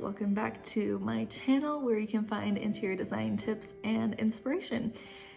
welcome back to my channel where you can find interior design tips and inspiration.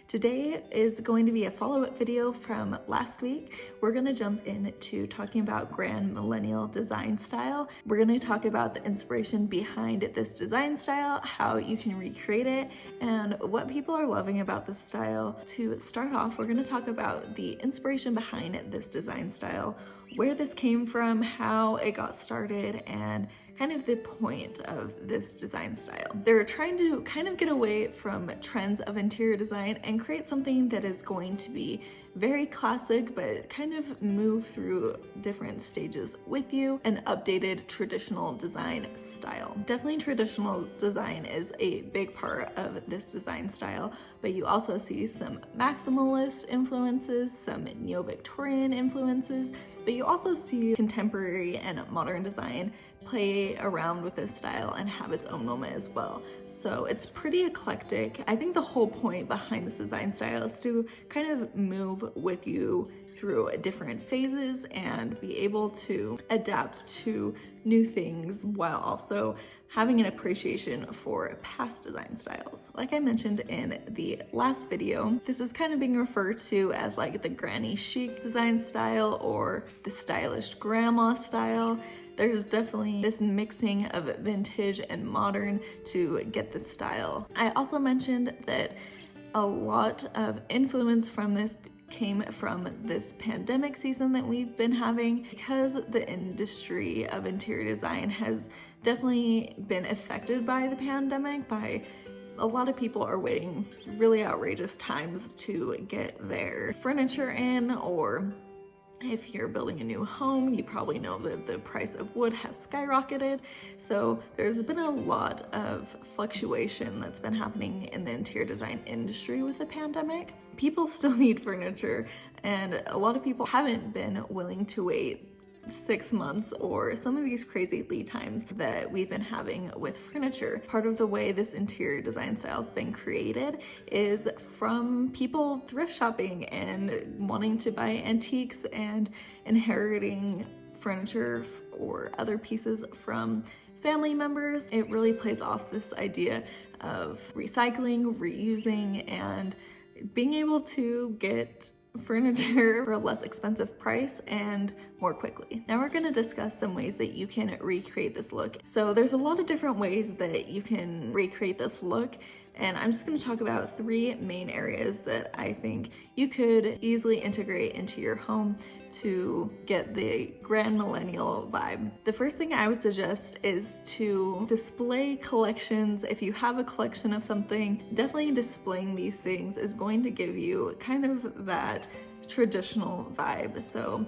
Today is going to be a follow-up video from last week. We're going to jump into talking about Grand Millennial design style. We're going to talk about the inspiration behind this design style, how you can recreate it, and what people are loving about this style. To start off, we're going to talk about the inspiration behind this design style, where this came from, how it got started, and kind of the point of this design style. They're trying to kind of get away from trends of interior design and create something that is going to be very classic, but kind of move through different stages with you, an updated traditional design style. Definitely traditional design is a big part of this design style, but you also see some maximalist influences, some neo-Victorian influences, but you also see contemporary and modern design play around with this style and have its own moment as well. So it's pretty eclectic. I think the whole point behind this design style is to kind of move with you through different phases and be able to adapt to new things while also having an appreciation for past design styles. Like I mentioned in the last video, this is kind of being referred to as like the granny chic design style or the stylish grandma style. There's definitely this mixing of vintage and modern to get this style. I also mentioned that a lot of influence from this came from this pandemic season that we've been having, because the industry of interior design has definitely been affected by the pandemic. By a lot of people are waiting really outrageous times to get their furniture in, or if you're building a new home, you probably know that the price of wood has skyrocketed. So there's been a lot of fluctuation that's been happening in the interior design industry with the pandemic. People still need furniture, and a lot of people haven't been willing to wait 6 months or some of these crazy lead times that we've been having with furniture. Part of the way this interior design style has been created is from people thrift shopping and wanting to buy antiques and inheriting furniture or other pieces from family members. It really plays off this idea of recycling, reusing, and being able to get furniture for a less expensive price and more quickly. Now we're going to discuss some ways that you can recreate this look. So there's a lot of different ways that you can recreate this look, and I'm just going to talk about 3 main areas that I think you could easily integrate into your home to get the Grand Millennial vibe. The first thing I would suggest is to display collections. If you have a collection of something, definitely displaying these things is going to give you kind of that traditional vibe. So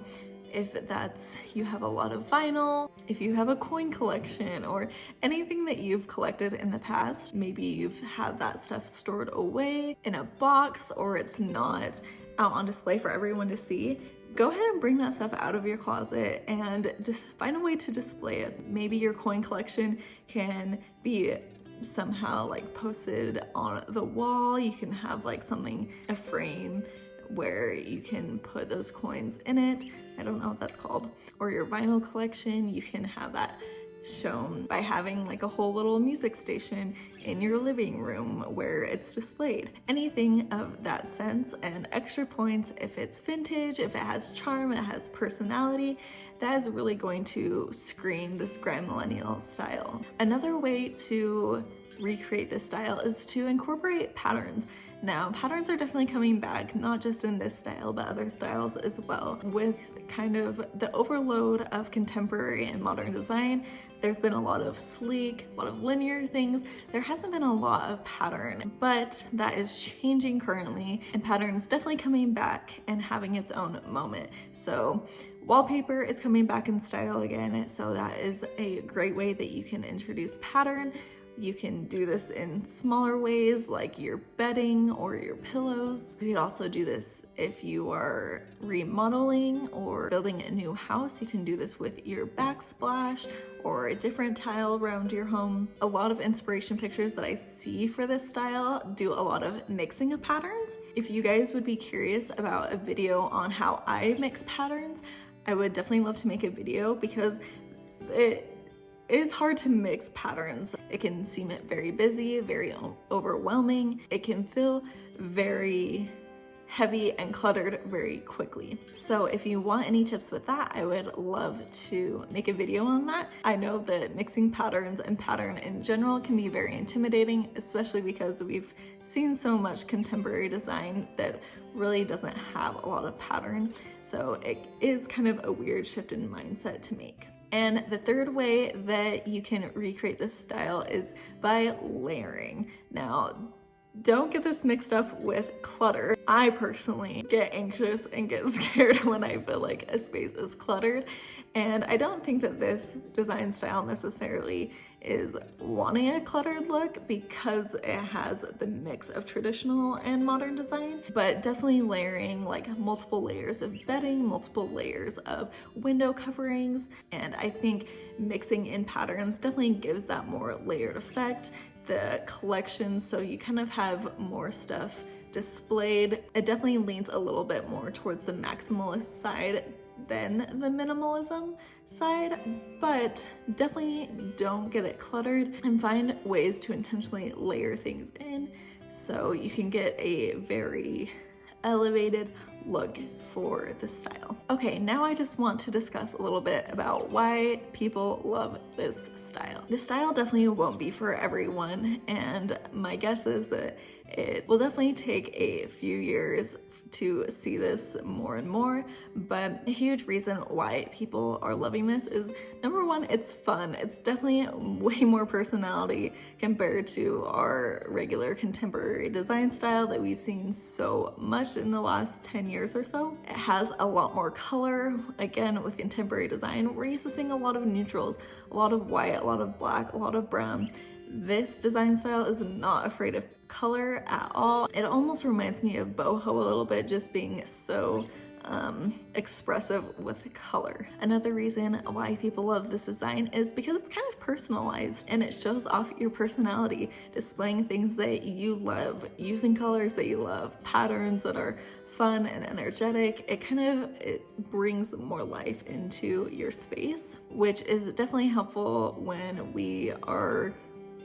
if that's, you have a lot of vinyl, if you have a coin collection or anything that you've collected in the past, maybe you've had that stuff stored away in a box or it's not out on display for everyone to see, go ahead and bring that stuff out of your closet and just find a way to display it. Maybe your coin collection can be somehow like posted on the wall. You can have like something, a frame where you can put those coins in it. I don't know what that's called. Or your vinyl collection, you can have that shown by having like a whole little music station in your living room where it's displayed. Anything of that sense, and extra points if it's vintage, if it has charm, it has personality, that is really going to scream this Grand Millennial style. Another way to recreate this style is to incorporate patterns. Now, patterns are definitely coming back, not just in this style, but other styles as well. With kind of the overload of contemporary and modern design, there's been a lot of sleek, a lot of linear things. There hasn't been a lot of pattern, but that is changing currently, and pattern is definitely coming back and having its own moment. So wallpaper is coming back in style again, so that is a great way that you can introduce pattern. You can do this in smaller ways like your bedding or your pillows. You could also do this if you are remodeling or building a new house. You can do this with your backsplash or a different tile around your home. A lot of inspiration pictures that I see for this style do a lot of mixing of patterns. If you guys would be curious about a video on how I mix patterns, I would definitely love to make a video, because is hard to mix patterns. It can seem very busy, very overwhelming. It can feel very heavy and cluttered very quickly. So if you want any tips with that, I would love to make a video on that. I know that mixing patterns and pattern in general can be very intimidating, especially because we've seen so much contemporary design that really doesn't have a lot of pattern. So it is kind of a weird shift in mindset to make. And the third way that you can recreate this style is by layering. Now, don't get this mixed up with clutter. I personally get anxious and get scared when I feel like a space is cluttered. And I don't think that this design style necessarily is wanting a cluttered look because it has the mix of traditional and modern design, but definitely layering like multiple layers of bedding, multiple layers of window coverings. And I think mixing in patterns definitely gives that more layered effect. The collection, so you kind of have more stuff displayed. It definitely leans a little bit more towards the maximalist side than the minimalism side, but definitely don't get it cluttered and find ways to intentionally layer things in so you can get a very elevated look for the style. Okay, now I just want to discuss a little bit about why people love this style. This style definitely won't be for everyone, and my guess is that it will definitely take a few years to see this more and more, but a huge reason why people are loving this is, number one, it's fun. It's definitely way more personality compared to our regular contemporary design style that we've seen so much in the last 10 years or so. It has a lot more color. Again, with contemporary design, we're used to seeing a lot of neutrals, a lot of white, a lot of black, a lot of brown. This design style is not afraid of color at all. It almost reminds me of boho a little bit, just being so expressive with color. Another reason why people love this design is because it's kind of personalized and it shows off your personality, displaying things that you love, using colors that you love, patterns that are fun and energetic. It brings more life into your space, which is definitely helpful when we are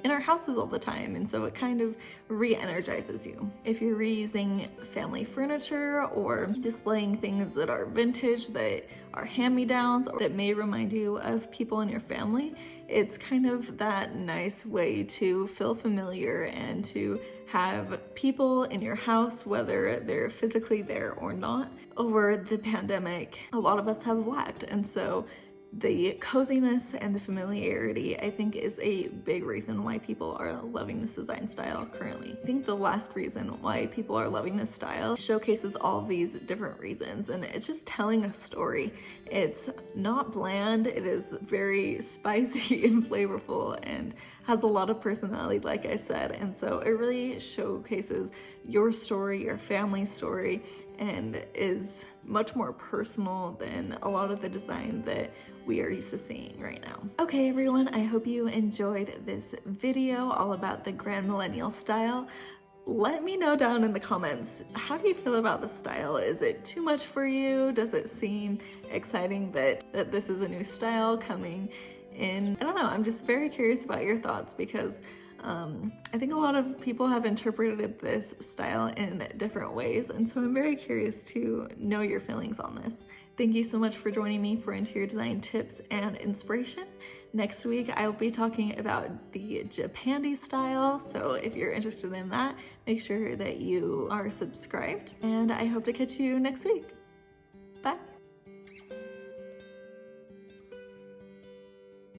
in our houses all the time, and so it kind of re-energizes you. If you're reusing family furniture or displaying things that are vintage, that are hand-me-downs, or that may remind you of people in your family, it's kind of that nice way to feel familiar and to have people in your house, whether they're physically there or not. Over the pandemic, a lot of us have lacked, and so the coziness and the familiarity, I think, is a big reason why people are loving this design style currently. I think the last reason why people are loving this style showcases all these different reasons, and it's just telling a story. It's not bland, it is very spicy and flavorful and has a lot of personality, like I said, and so it really showcases your story, your family's story, and is much more personal than a lot of the design that we are used to seeing right now. Okay, everyone, I hope you enjoyed this video all about the Grand Millennial style. Let me know down in the comments, how do you feel about the style? Is it too much for you? Does it seem exciting that this is a new style coming in? I don't know, I'm just very curious about your thoughts because I think a lot of people have interpreted this style in different ways, and so I'm very curious to know your feelings on this. Thank you so much for joining me for interior design tips and inspiration. Next week, I will be talking about the Japandi style, so if you're interested in that, make sure that you are subscribed, and I hope to catch you next week. Bye!